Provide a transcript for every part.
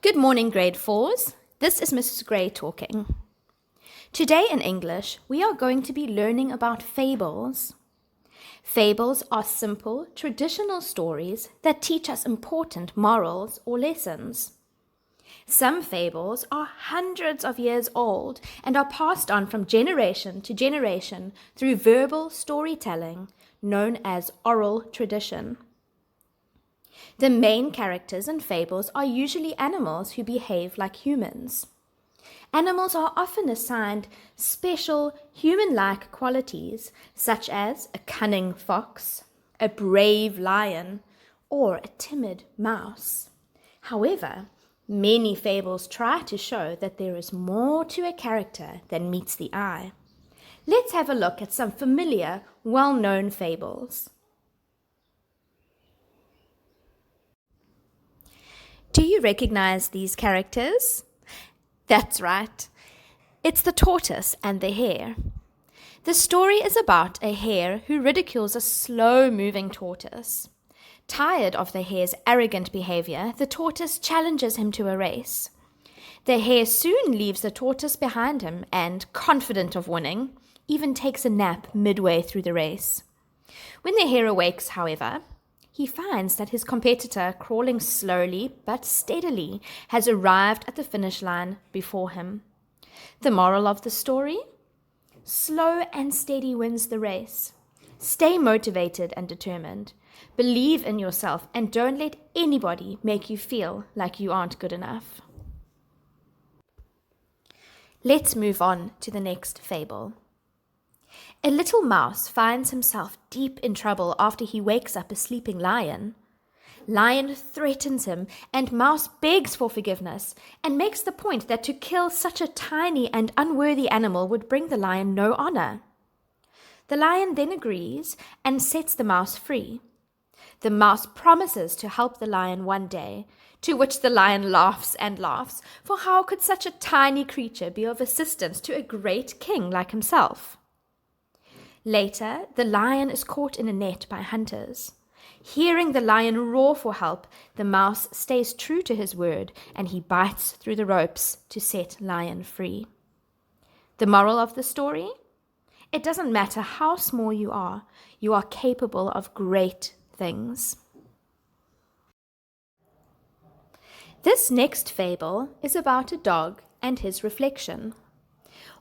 Good morning, grade 4s. This is Mrs. Gray talking. Today in English, we are going to be learning about fables. Fables are simple, traditional stories that teach us important morals or lessons. Some fables are hundreds of years old and are passed on from generation to generation through verbal storytelling, known as oral tradition. The main characters in fables are usually animals who behave like humans. Animals are often assigned special human-like qualities, such as a cunning fox, a brave lion, or a timid mouse. However, many fables try to show that there is more to a character than meets the eye. Let's have a look at some familiar, well-known fables. Do you recognize these characters? That's right. It's the tortoise and the hare. The story is about a hare who ridicules a slow-moving tortoise. Tired of the hare's arrogant behavior, the tortoise challenges him to a race. The hare soon leaves the tortoise behind him and, confident of winning, even takes a nap midway through the race. When the hare awakes, however, he finds that his competitor, crawling slowly but steadily, has arrived at the finish line before him. The moral of the story? Slow and steady wins the race. Stay motivated and determined. Believe in yourself and don't let anybody make you feel like you aren't good enough. Let's move on to the next fable. A little mouse finds himself deep in trouble after he wakes up a sleeping lion. Lion threatens him, and Mouse begs for forgiveness and makes the point that to kill such a tiny and unworthy animal would bring the lion no honor. The lion then agrees and sets the mouse free. The mouse promises to help the lion one day, to which the lion laughs and laughs, for how could such a tiny creature be of assistance to a great king like himself? Later, the lion is caught in a net by hunters. Hearing the lion roar for help, the mouse stays true to his word and he bites through the ropes to set lion free. The moral of the story? It doesn't matter how small you are capable of great things. This next fable is about a dog and his reflection.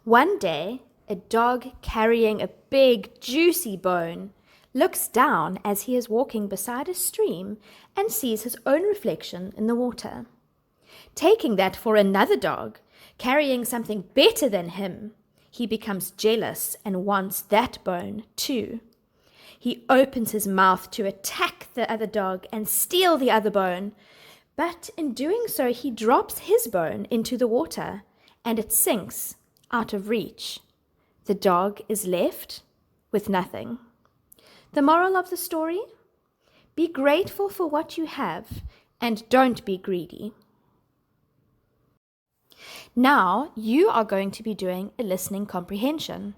One day, a dog carrying a big, juicy bone looks down as he is walking beside a stream and sees his own reflection in the water. Taking that for another dog, carrying something better than him, he becomes jealous and wants that bone too. He opens his mouth to attack the other dog and steal the other bone, but in doing so he drops his bone into the water and it sinks out of reach. The dog is left with nothing. The moral of the story? Be grateful for what you have and don't be greedy. Now you are going to be doing a listening comprehension.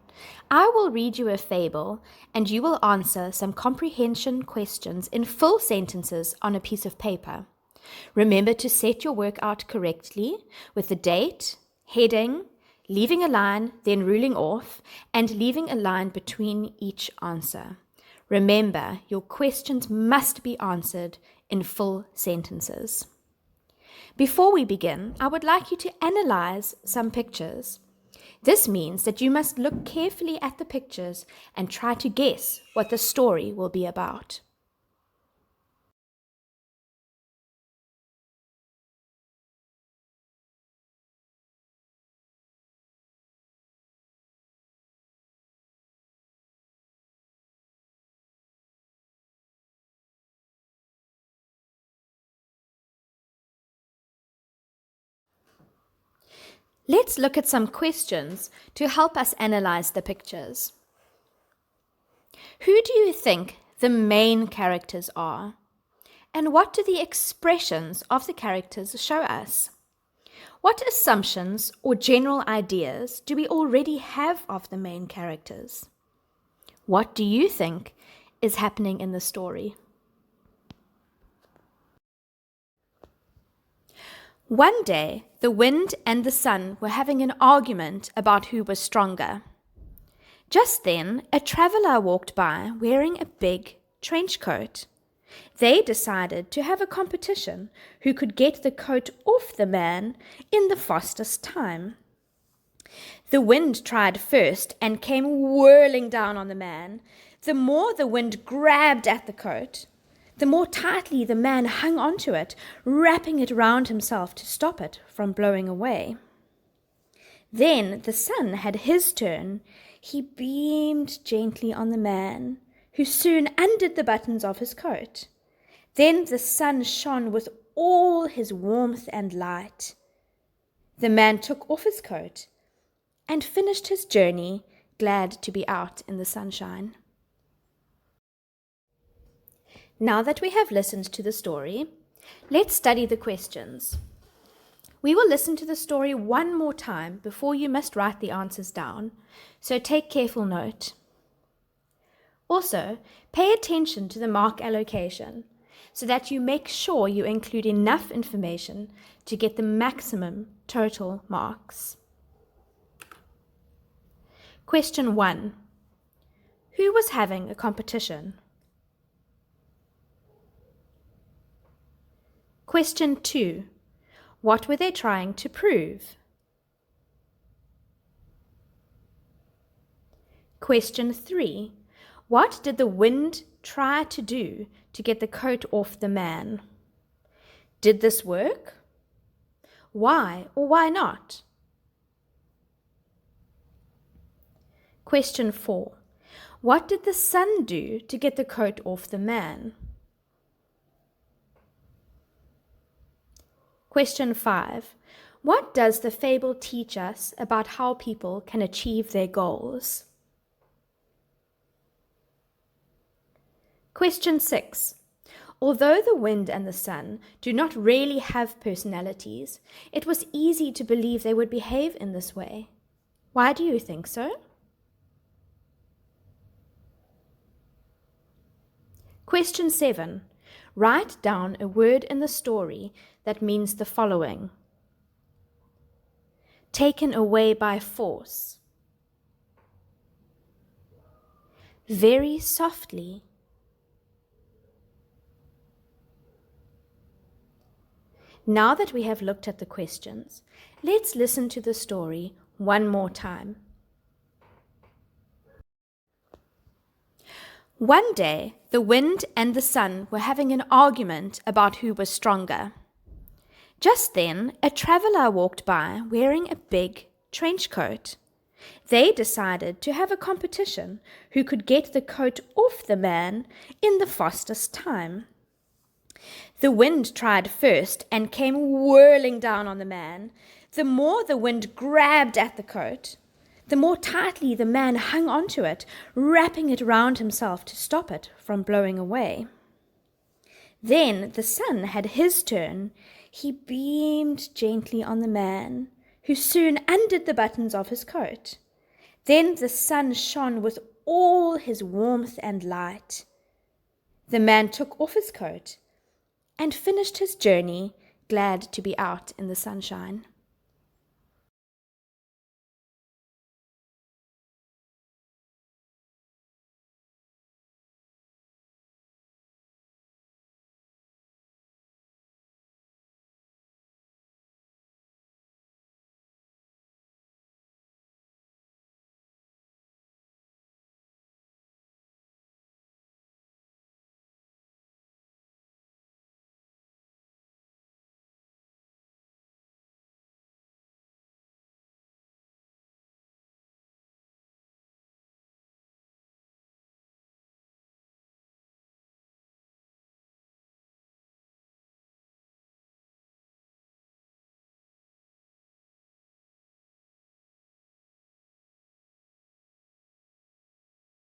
I will read you a fable and you will answer some comprehension questions in full sentences on a piece of paper. Remember to set your work out correctly with the date, heading, leaving a line, then ruling off, and leaving a line between each answer. Remember, your questions must be answered in full sentences. Before we begin, I would like you to analyze some pictures. This means that you must look carefully at the pictures and try to guess what the story will be about. Let's look at some questions to help us analyze the pictures. Who do you think the main characters are? And what do the expressions of the characters show us? What assumptions or general ideas do we already have of the main characters? What do you think is happening in the story? One day, the wind and the sun were having an argument about who was stronger. Just then, a traveller walked by wearing a big trench coat. They decided to have a competition who could get the coat off the man in the fastest time. The wind tried first and came whirling down on the man. The more the wind grabbed at the coat, the more tightly the man hung onto it, wrapping it round himself to stop it from blowing away. Then the sun had his turn. He beamed gently on the man, who soon undid the buttons of his coat. Then the sun shone with all his warmth and light. The man took off his coat and finished his journey, glad to be out in the sunshine. Now that we have listened to the story, let's study the questions. We will listen to the story one more time before you must write the answers down, so take careful note. Also, pay attention to the mark allocation so that you make sure you include enough information to get the maximum total marks. Question 1. Who was having a competition? Question 2. What were they trying to prove? Question 3. What did the wind try to do to get the coat off the man? Did this work? Why or why not? Question 4. What did the sun do to get the coat off the man? Question 5. What does the fable teach us about how people can achieve their goals? Question 6. Although the wind and the sun do not really have personalities, it was easy to believe they would behave in this way. Why do you think so? Question 7. Write down a word in the story that means the following: taken away by force, very softly, Now that we have looked at the questions, let's listen to the story one more time. One day, the wind and the sun were having an argument about who was stronger. Just then, a traveller walked by wearing a big trench coat. They decided to have a competition who could get the coat off the man in the fastest time. The wind tried first and came whirling down on the man. The more the wind grabbed at the coat, the more tightly the man hung onto it, wrapping it round himself to stop it from blowing away. Then the sun had his turn. He beamed gently on the man, who soon undid the buttons of his coat. Then the sun shone with all his warmth and light. The man took off his coat and finished his journey, glad to be out in the sunshine.